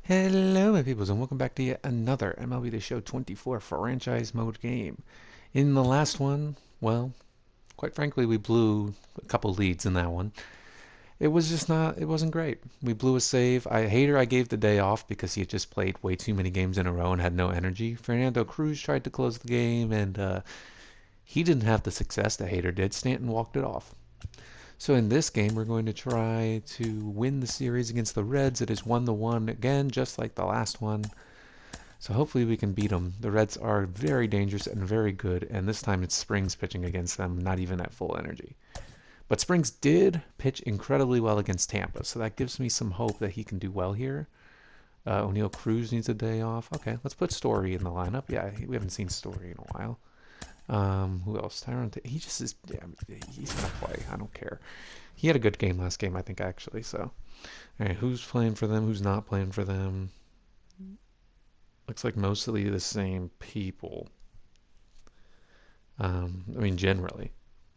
Hello, my peoples, and welcome back to yet another MLB The Show 24 franchise mode game. In the last one, well, quite frankly, we blew a couple leads in that one. It was just not, it wasn't great. We blew a save. I gave the day off because he had just played way too many games in a row and had no energy. Fernando Cruz tried to close the game, and he didn't have the success that Hader did. Stanton walked it off. So in this game, we're going to try to win the series against the Reds. It is 1-1 again, just like the last one. So hopefully we can beat them. The Reds are very dangerous and very good, and this time it's Springs pitching against them, not even at full energy. But Springs did pitch incredibly well against Tampa, so that gives me some hope that he can do well here. O'Neill Cruz needs a day off. Okay, let's put Story in the lineup. Yeah, we haven't seen Story in a while. Who else? He just is. Yeah, he's gonna play. I don't care. He had a good game last game, I think, actually. So, all right, who's playing for them? Who's not playing for them? Looks like mostly the same people. I mean, generally,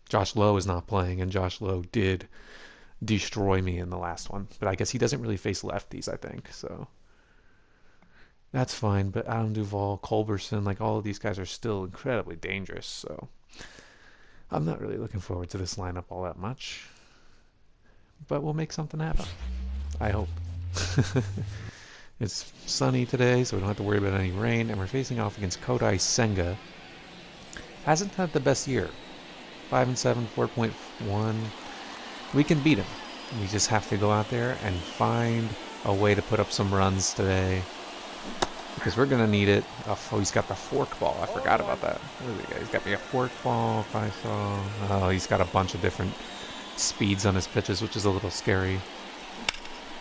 Josh Lowe is not playing, and Josh Lowe did destroy me in the last one. But I guess he doesn't really face lefties, I think. So that's fine. But Adam Duvall, Culberson, like all of these guys are still incredibly dangerous. So I'm not really looking forward to this lineup all that much. But we'll make something happen. I hope. It's sunny today, so we don't have to worry about any rain, and we're facing off against Kodai Senga. Hasn't had the best year. 5-7, 4.1. We can beat him. We just have to go out there and find a way to put up some runs today, because we're gonna need it. Oh, he's got the forkball. I forgot about that. What is he got? He's got me a forkball. If I saw. Oh, he's got a bunch of different speeds on his pitches, which is a little scary.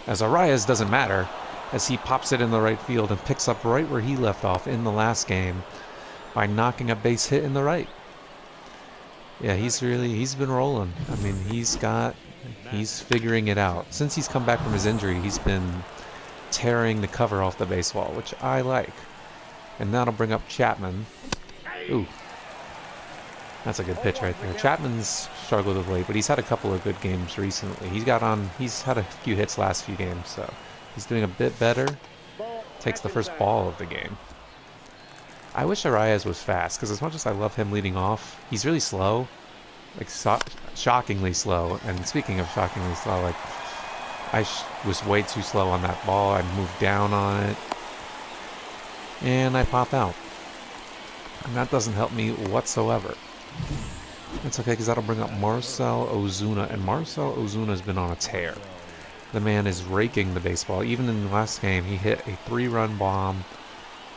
As Arias doesn't matter, as he pops it in the right field and picks up right where he left off in the last game by knocking a base hit in the right. Yeah, he's been rolling. I mean, he's figuring it out. Since he's come back from his injury, he's been tearing the cover off the baseball, which I like. And that'll bring up Chapman. Ooh. That's a good pitch right there. Chapman's struggled of late, but he's had a couple of good games recently. He's had a few hits last few games, so he's doing a bit better. Takes the first ball of the game. I wish Arias was fast, because as much as I love him leading off, he's really slow. Like, shockingly slow. And speaking of shockingly slow, like, I was way too slow on that ball. I moved down on it. And I pop out. And that doesn't help me whatsoever. That's okay, because that'll bring up Marcell Ozuna. And Marcell Ozuna has been on a tear. The man is raking the baseball. Even in the last game, he hit a 3-run bomb.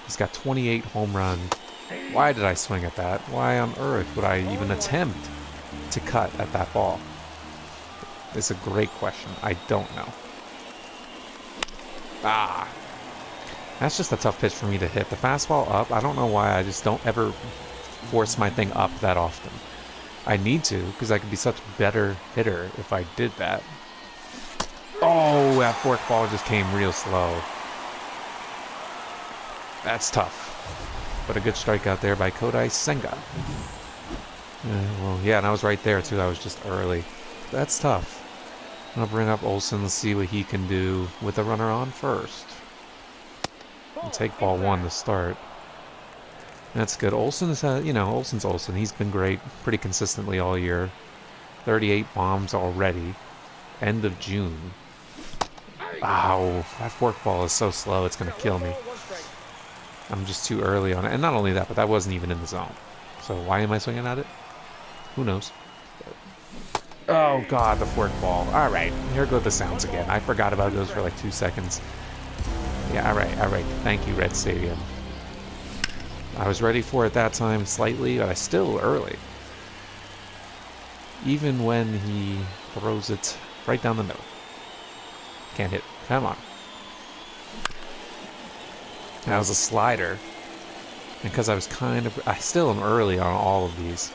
He's got 28 home runs. Why did I swing at that? Why on earth would I even attempt to cut at that ball? It's a great question. I don't know. Ah. That's just a tough pitch for me to hit. The fastball up, I don't know why I just don't ever force my thing up that often. I need to, because I could be such a better hitter if I did that. Oh, that forkball just came real slow. That's tough. But a good strikeout there by Kodai Senga. Well, yeah, and I was right there, too. I was just early. That's tough. I'll bring up Olsen. Let's see what he can do with a runner on first. I'll take ball 1 to start. That's good. Olsen's Olsen. He's been great pretty consistently all year. 38 bombs already. End of June. Ow, that forkball is so slow, it's going to kill me. I'm just too early on it. And not only that, but that wasn't even in the zone. So why am I swinging at it? Who knows? Oh, God, the forkball. All right, here go the sounds again. I forgot about those for like 2 seconds. Yeah, all right. Thank you, Red Stadium. I was ready for it that time slightly, but I still early. Even when he throws it right down the middle. Can't hit. Come on. That was a slider. And because I still am early on all of these.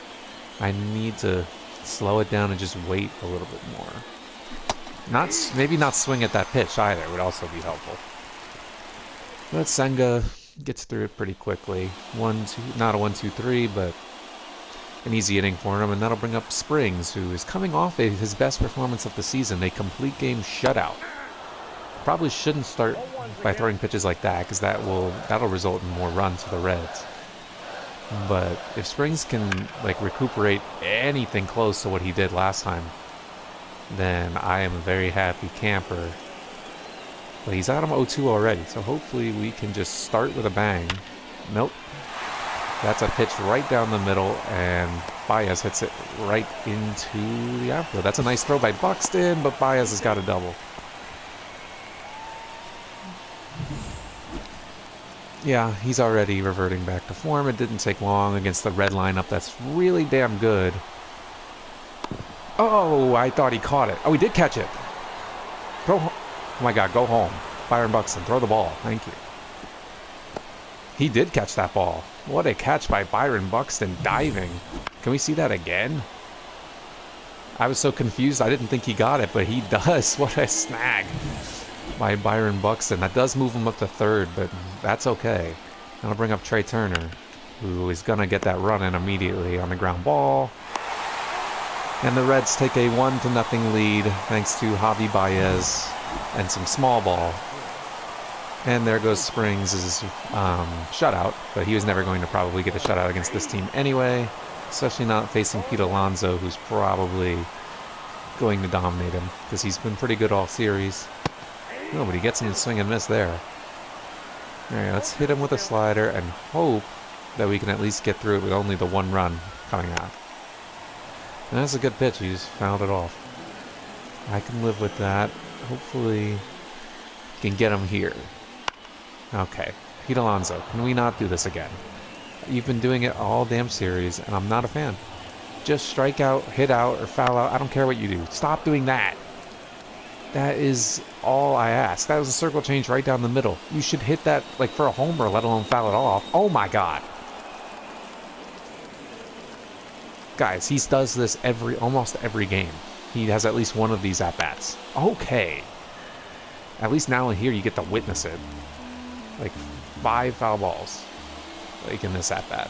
I need to slow it down and just wait a little bit more. Maybe not swing at that pitch either would also be helpful. But Senga gets through it pretty quickly. Not a 1-2-3, but an easy inning for him, and that'll bring up Springs, who is coming off his best performance of the season, a complete game shutout. probably shouldn't start by throwing pitches like that, because that'll result in more runs for the Reds. But if Springs can like recuperate anything close to what he did last time, then I am a very happy camper. But he's out of 0-2 already, so hopefully we can just start with a bang. Nope. That's a pitch right down the middle, and Baez hits it right into the outfield. That's a nice throw by Buxton, but Baez has got a double. Yeah, he's already reverting back to form. It didn't take long against the Red lineup. That's really damn good. Oh, I thought he caught it. Oh, he did catch it. Oh my God, go home. Byron Buxton, throw the ball. Thank you. He did catch that ball. What a catch by Byron Buxton, diving. Can we see that again? I was so confused. I didn't think he got it, but he does. What a snag by Byron Buxton. That does move him up to third, but that's okay. I'm going to bring up Trey Turner, who is going to get that run in immediately on the ground ball. And the Reds take a 1-0 lead thanks to Javi Baez and some small ball. And there goes Springs' shutout, but he was never going to probably get a shutout against this team anyway, especially not facing Pete Alonso, who's probably going to dominate him because he's been pretty good all series. Oh, but he gets him to swing and miss there. All right, let's hit him with a slider and hope that we can at least get through it with only the one run coming out. And that's a good pitch. He just fouled it off. I can live with that. Hopefully, can get him here. Okay, Pete Alonso, can we not do this again? You've been doing it all damn series, and I'm not a fan. Just strike out, hit out, or foul out. I don't care what you do. Stop doing that. That is all I ask. That was a circle change right down the middle. You should hit that like for a homer, let alone foul it off. Oh my God. Guys, he does this almost every game. He has at least one of these at-bats. Okay. At least now and here you get to witness it. Like 5 foul balls. Like in this at-bat.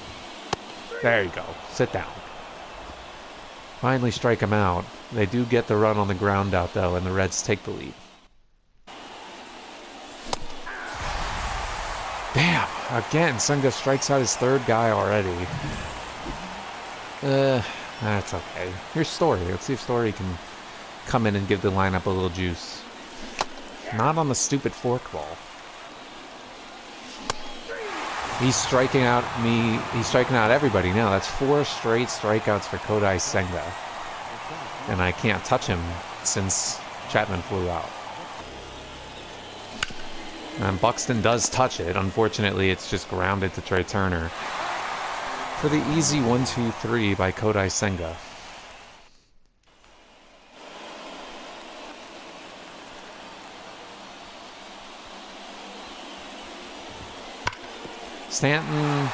There you go. Sit down. Finally strike him out. They do get the run on the ground out though, and the Reds take the lead. Damn. Again, Senga strikes out his third guy already. That's okay. Here's Story. Let's see if Story can come in and give the lineup a little juice. Not on the stupid forkball. He's striking out me. He's striking out everybody now. That's 4 straight strikeouts for Kodai Senga. And I can't touch him since Chapman flew out. And Buxton does touch it. Unfortunately, it's just grounded to Trey Turner. For the easy 1-2-3 by Kodai Senga. Stanton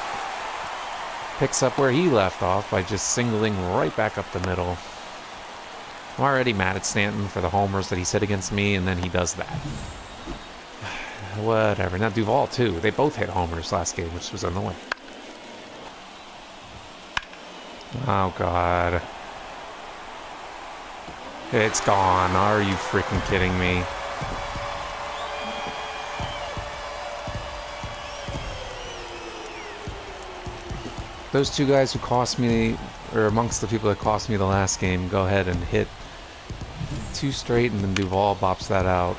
picks up where he left off by just singling right back up the middle. I'm already mad at Stanton for the homers that he's hit against me, and then he does that. Whatever. Now Duvall, too. They both hit homers last game, which was annoying. Oh, God. It's gone. Are you freaking kidding me? Those 2 guys who cost me, or amongst the people that cost me the last game, go ahead and hit 2 straight, and then Duvall bops that out.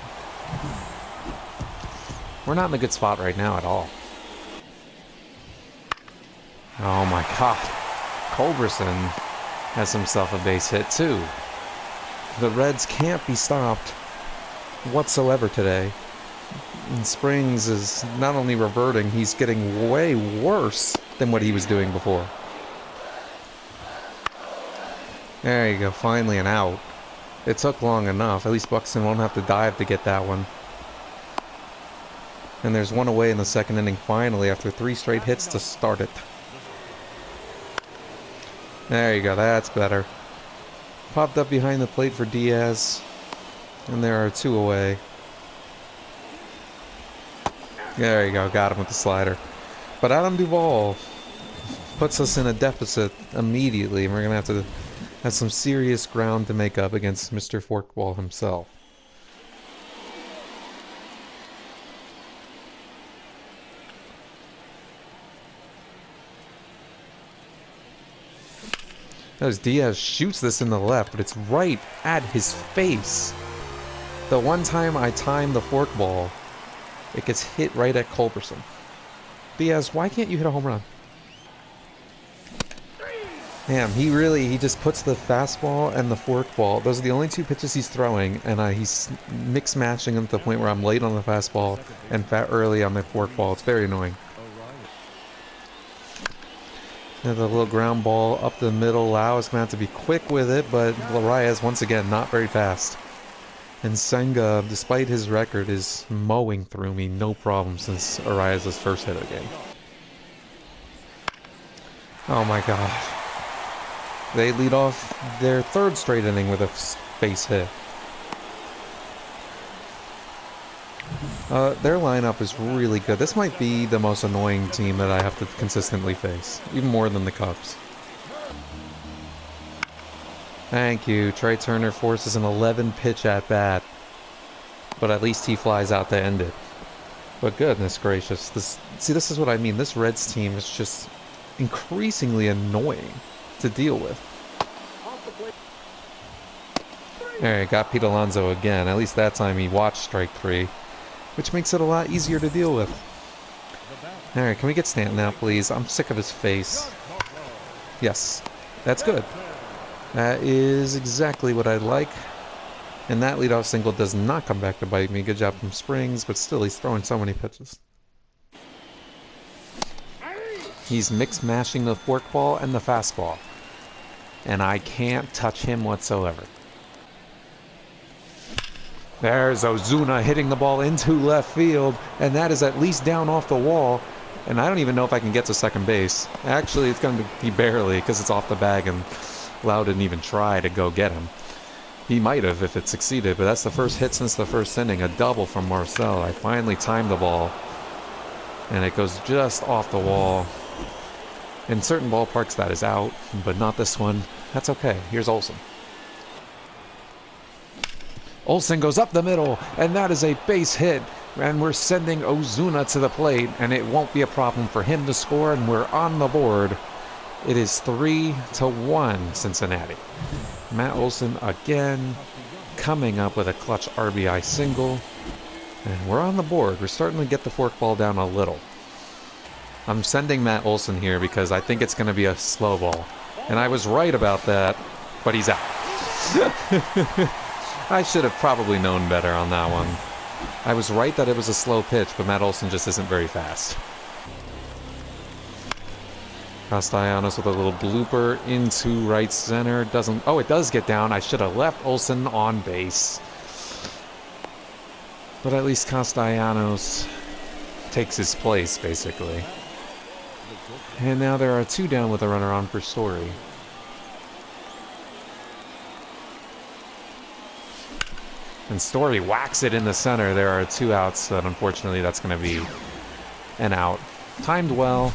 We're not in a good spot right now at all. Oh my God. Culberson has himself a base hit too. The Reds can't be stopped whatsoever today. And Springs is not only reverting, he's getting way worse than what he was doing before. There you go, finally an out. It took long enough. At least Buxton won't have to dive to get that one. And there's one away in the second inning finally after 3 straight hits to start it. There you go, that's better. Popped up behind the plate for Diaz. And there are 2 away. There you go, got him with the slider. But Adam Duvall puts us in a deficit immediately, and we're going to have some serious ground to make up against Mr. Forkball himself. As Diaz shoots this in the left, but it's right at his face. The one time I time the forkball, it gets hit right at Culberson. Diaz, why can't you hit a home run? Damn, he just puts the fastball and the forkball. Those are the only two pitches he's throwing, and he's mix-matching them to the point where I'm late on the fastball and early on the forkball. It's very annoying. And the little ground ball up the middle. Lau is going to have to be quick with it, but Larias, once again, not very fast. And Senga, despite his record, is mowing through me no problem since Arias' first hit of the game. Oh my gosh. They lead off their third straight inning with a base hit. Their lineup is really good. This might be the most annoying team that I have to consistently face, even more than the Cubs. Thank you. Trey Turner forces an 11-pitch at-bat, but at least he flies out to end it. But goodness gracious, this is what I mean. This Reds team is just increasingly annoying to deal with. Alright, got Pete Alonso again. At least that time he watched strike 3, which makes it a lot easier to deal with. Alright, can we get Stanton out, please? I'm sick of his face. Yes, that's good. That is exactly what I'd like. And that leadoff single does not come back to bite me. Good job from Springs, but still he's throwing so many pitches. He's mix-mashing the forkball and the fastball. And I can't touch him whatsoever. There's Ozuna hitting the ball into left field, and that is at least down off the wall. And I don't even know if I can get to second base. Actually, it's going to be barely because it's off the bag, and Lau didn't even try to go get him. He might have if it succeeded, but that's the first hit since the first inning. A double from Marcel. I finally timed the ball, and it goes just off the wall. In certain ballparks, that is out, but not this one. That's okay. Here's Olsen. Olsen goes up the middle, and that is a base hit. And we're sending Ozuna to the plate, and it won't be a problem for him to score, and we're on the board. It is 3-1 Cincinnati. Matt Olson again coming up with a clutch RBI single. And we're on the board. We're starting to get the forkball down a little. I'm sending Matt Olson here because I think it's going to be a slow ball. And I was right about that, but he's out. I should have probably known better on that one. I was right that it was a slow pitch, but Matt Olson just isn't very fast. Castellanos with a little blooper into right center. It does get down. I should have left Olsen on base. But at least Castellanos takes his place, basically. And now there are 2 down with a runner on for Story. And Story whacks it in the center. There are 2 outs, but unfortunately that's going to be an out. Timed well.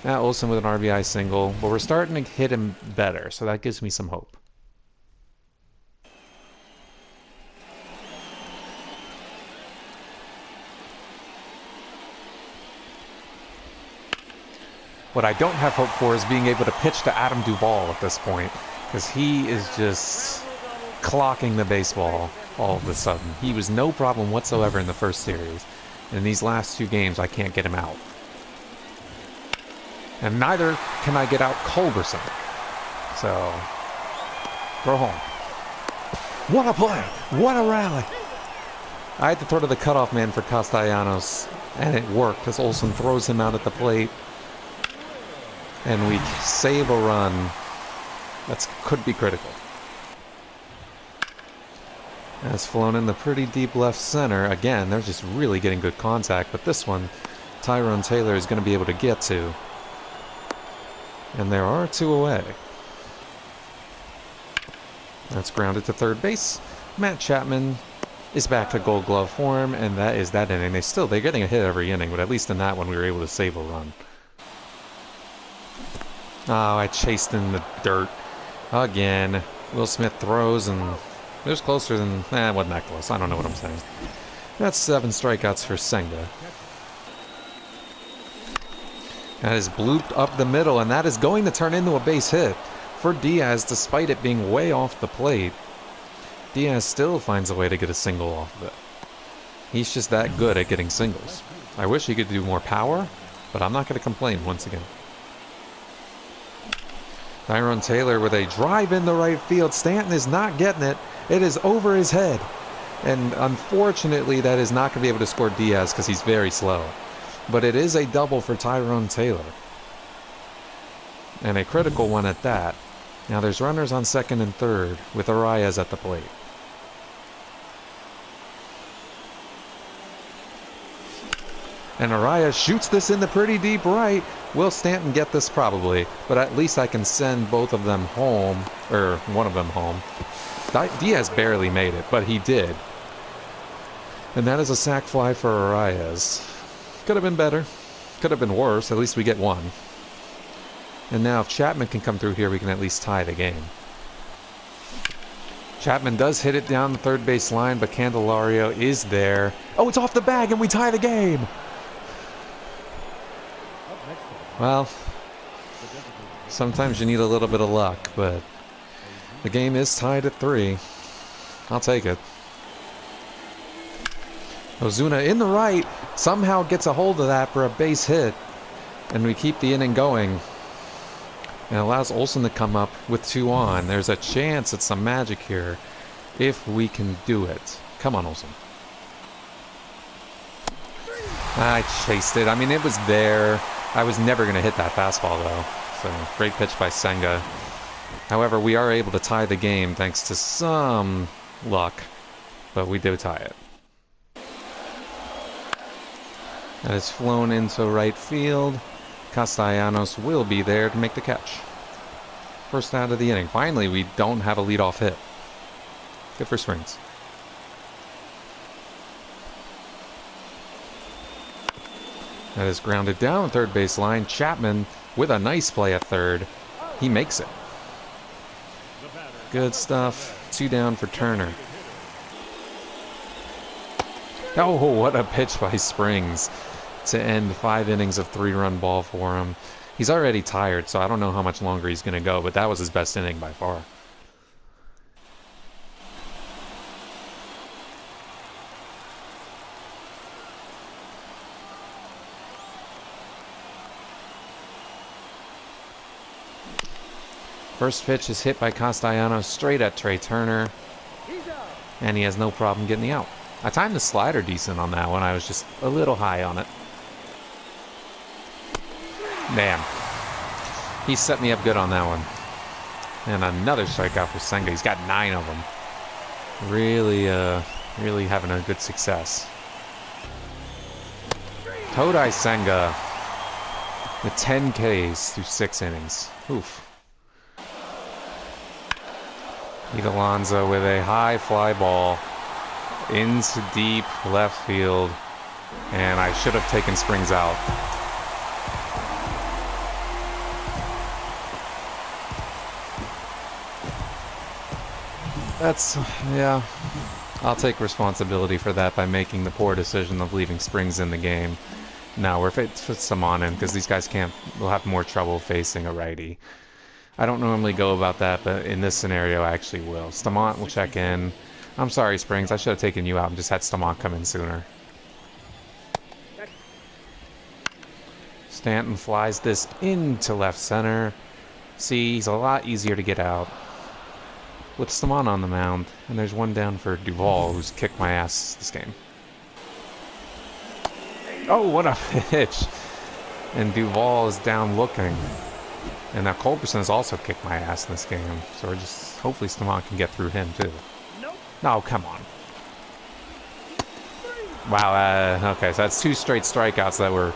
Matt Olson with an RBI single, but we're starting to hit him better, so that gives me some hope. What I don't have hope for is being able to pitch to Adam Duvall at this point, because he is just clocking the baseball all of a sudden. He was no problem whatsoever in the first series. In these last 2 games, I can't get him out. And neither can I get out Culberson. So, throw home. What a play! What a rally! I had to throw to the cutoff man for Castellanos, and it worked as Olsen throws him out at the plate. And we save a run. That could be critical. That's flown in the pretty deep left center. Again, they're just really getting good contact, but this one, Tyrone Taylor is going to be able to get to. And there are 2 away. That's grounded to third base. Matt Chapman is back to Gold Glove form, and that is that inning. They're getting a hit every inning, but at least in that one we were able to save a run. Oh, I chased in the dirt again. Will Smith throws, and it was closer than... it wasn't that close. I don't know what I'm saying. That's 7 strikeouts for Senga. That is blooped up the middle, and that is going to turn into a base hit. for Diaz, despite it being way off the plate. Diaz still finds a way to get a single off of it. He's just that good at getting singles. I wish he could do more power, but I'm not going to complain once again. Tyrone Taylor with a drive in the right field. Stanton is not getting it. It is over his head. And unfortunately, that is not going to be able to score Diaz because he's very slow. But it is a double for Tyrone Taylor. And a critical one at that. Now there's runners on second and third with Arias at the plate. And Arias shoots this in the pretty deep right. Will Stanton get this? Probably. But at least I can send both of them home. Or one of them home. Diaz barely made it, but he did. And that is a sac fly for Arias. Could have been better. Could have been worse. At least we get one. And now if Chapman can come through here, we can at least tie the game. Chapman does hit it down the third base line, but Candelario is there. Oh, it's off the bag, and we tie the game! Well, sometimes you need a little bit of luck, but the game is tied at 3. I'll take it. Ozuna in the right somehow gets a hold of that for a base hit, and we keep the inning going. And allows Olsen to come up with 2 on. There's a chance at some magic here if we can do it. Come on, Olsen. I chased it. I mean, it was there. I was never going to hit that fastball, though. So, great pitch by Senga. However, we are able to tie the game thanks to some luck. But we do tie it. That is flown into right field. Castellanos will be there to make the catch. First out of the inning. Finally, we don't have a leadoff hit. Good for Springs. That is grounded down third base line. Chapman with a nice play at third. He makes it. Good stuff. 2 down for Turner. Oh, what a pitch by Springs to end 5 innings of 3-run ball for him. He's already tired, so I don't know how much longer he's going to go, but that was his best inning by far. First pitch is hit by Castellanos straight at Trey Turner, and he has no problem getting the out. I timed the slider decent on that one. I was just a little high on it. Damn. He set me up good on that one. And another strikeout for Senga. He's got 9 of them. Really having a good success. Todai Senga with 10 Ks through 6 innings. Oof. Pete Alonso with a high fly ball into deep left field. And I should have taken Springs out. Yeah. I'll take responsibility for that by making the poor decision of leaving Springs in the game. Now we're fit Saman in because these guys will have more trouble facing a righty. I don't normally go about that, but in this scenario I actually will. Stamont will check in. I'm sorry, Springs. I should have taken you out and just had Stamont come in sooner. Stanton flies this into left center. See, he's a lot easier to get out with Stamont on the mound. And there's 1 down for Duvall, who's kicked my ass this game. Oh, what a pitch. And Duvall is down looking. And now Culberson has also kicked my ass in this game. So we're just, hopefully Stamont can get through him too. No, come on. Wow, okay, so that's 2 straight strikeouts that were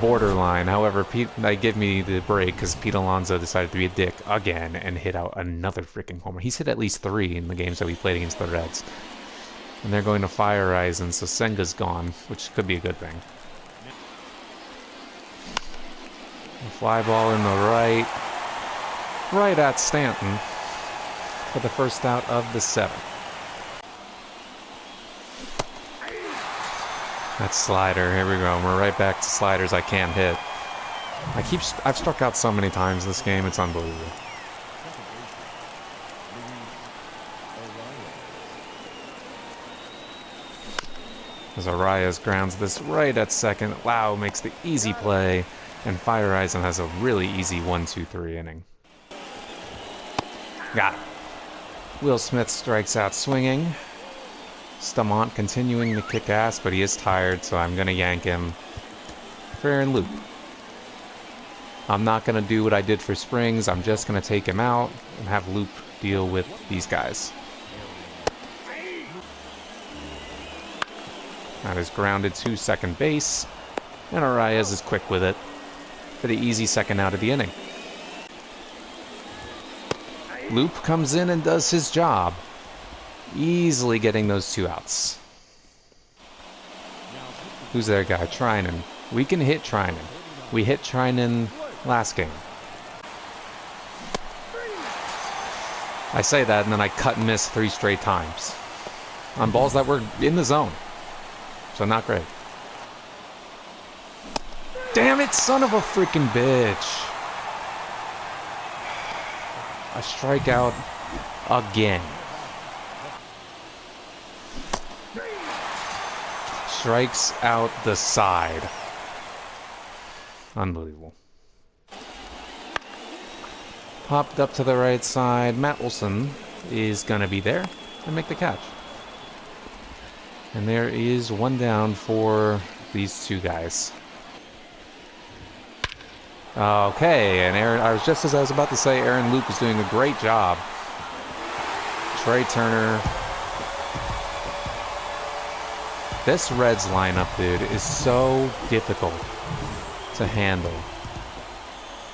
borderline. However, they give me the break because Pete Alonso decided to be a dick again and hit out another freaking homer. He's hit at least 3 in the games that we played against the Reds. And they're going to Fire Rising, so Senga's gone, which could be a good thing. A fly ball in the right at Stanton for the first out of the 7th. That slider, here we go. We're right back to sliders I can't hit. I've struck out so many times this game, it's unbelievable. As Arias grounds this right at second, Lau makes the easy play, and Fire Eisen has a really easy 1-2-3 inning. Got it. Will Smith strikes out swinging. Stamont continuing to kick ass, but he is tired, so I'm going to yank him for Aaron Loup. I'm not going to do what I did for Springs. I'm just going to take him out and have Loup deal with these guys. That is grounded to second base, and Arias is quick with it for the easy second out of the inning. Loup comes in and does his job, easily getting those 2 outs. Who's their guy? Trinan. We can hit Trinan. We hit Trinan last game. I say that and then I cut and miss 3 straight times on balls that were in the zone. So not great. Damn it, son of a freaking bitch. A strikeout again. Strikes out the side. Unbelievable. Popped up to the right side. Matt Olson is going to be there and make the catch. And there is 1 down for these 2 guys. Okay, and Aaron, just as I was about to say, Aaron Loup is doing a great job. Trey Turner. This Reds lineup, dude, is so difficult to handle.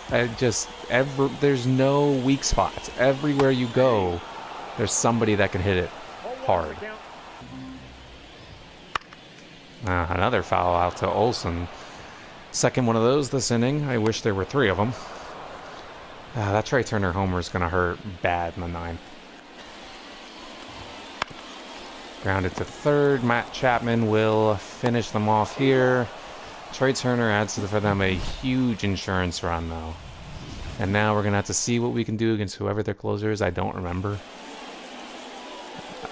There's no weak spots. Everywhere you go, there's somebody that can hit it hard. Another foul out to Olson. Second one of those this inning. I wish there were 3 of them. That Trey Turner homer is going to hurt bad in the 9th. Grounded to third. Matt Chapman will finish them off here. Trey Turner adds for them a huge insurance run, though. And now we're going to have to see what we can do against whoever their closer is. I don't remember.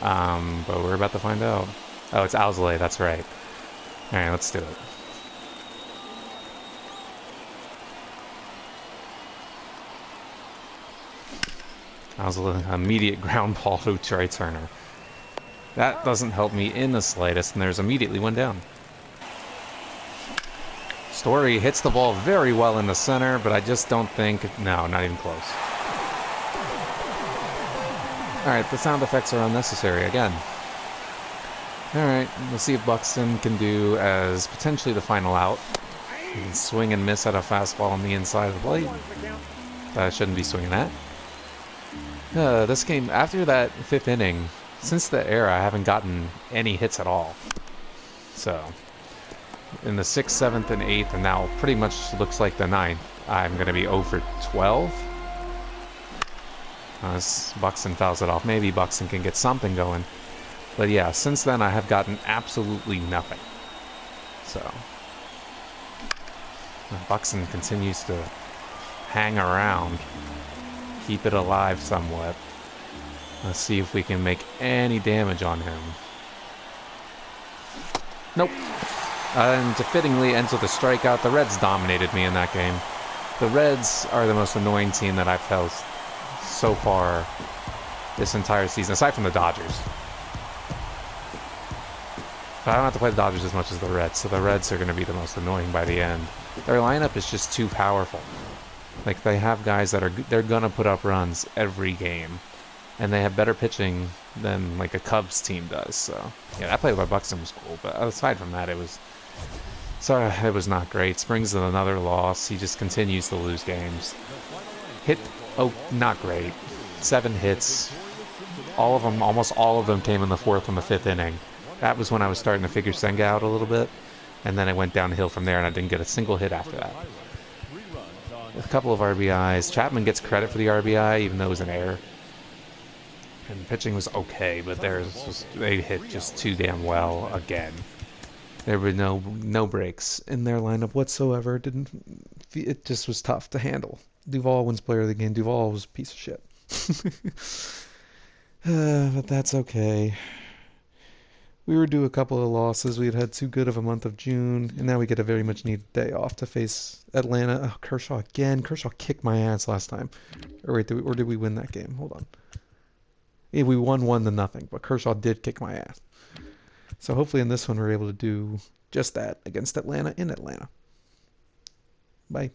But we're about to find out. Oh, it's Alzolay. That's right. All right, let's do it. Alzolay, immediate ground ball to Trey Turner. That doesn't help me in the slightest, and there's immediately 1 down. Story hits the ball very well in the center, but I just don't think... No, not even close. Alright, the sound effects are unnecessary again. Alright, let's see if Buxton can do as potentially the final out. He can swing and miss at a fastball on the inside of the plate. That I shouldn't be swinging at. This game, after that 5th inning, since the era, I haven't gotten any hits at all. So, in the 6th, 7th, and 8th, and now pretty much looks like the 9th, I'm going to be 0 for 12. Buxton fouls it off. Maybe Buxton can get something going. But yeah, since then I have gotten absolutely nothing. So, Buxton continues to hang around, keep it alive somewhat. Let's see if we can make any damage on him. Nope. And to fittingly ends with a strikeout. The Reds dominated me in that game. The Reds are the most annoying team that I've felt so far this entire season, aside from the Dodgers. But I don't have to play the Dodgers as much as the Reds, so the Reds are going to be the most annoying by the end. Their lineup is just too powerful. Like, they have guys that they're going to put up runs every game. And they have better pitching than, like, a Cubs team does, so... Yeah, that play by Buxton was cool, but aside from that, it was not great. Springs with another loss. He just continues to lose games. Not great. 7 hits. Almost all of them came in the 4th and the 5th inning. That was when I was starting to figure Senga out a little bit, and then it went downhill from there, and I didn't get a single hit after that. A couple of RBIs. Chapman gets credit for the RBI, even though it was an error. And pitching was okay, but they hit just too damn well again. There were no breaks in their lineup whatsoever. It just was tough to handle. Duvall wins player of the game. Duvall was a piece of shit. But that's okay. We were due a couple of losses. We had had too good of a month of June, and now we get a very much needed day off to face Atlanta. Oh, Kershaw again. Kershaw kicked my ass last time. Or wait, did we win that game? Hold on. Yeah, we won 1-0, but Kershaw did kick my ass. So hopefully in this one we're able to do just that against Atlanta in Atlanta. Bye.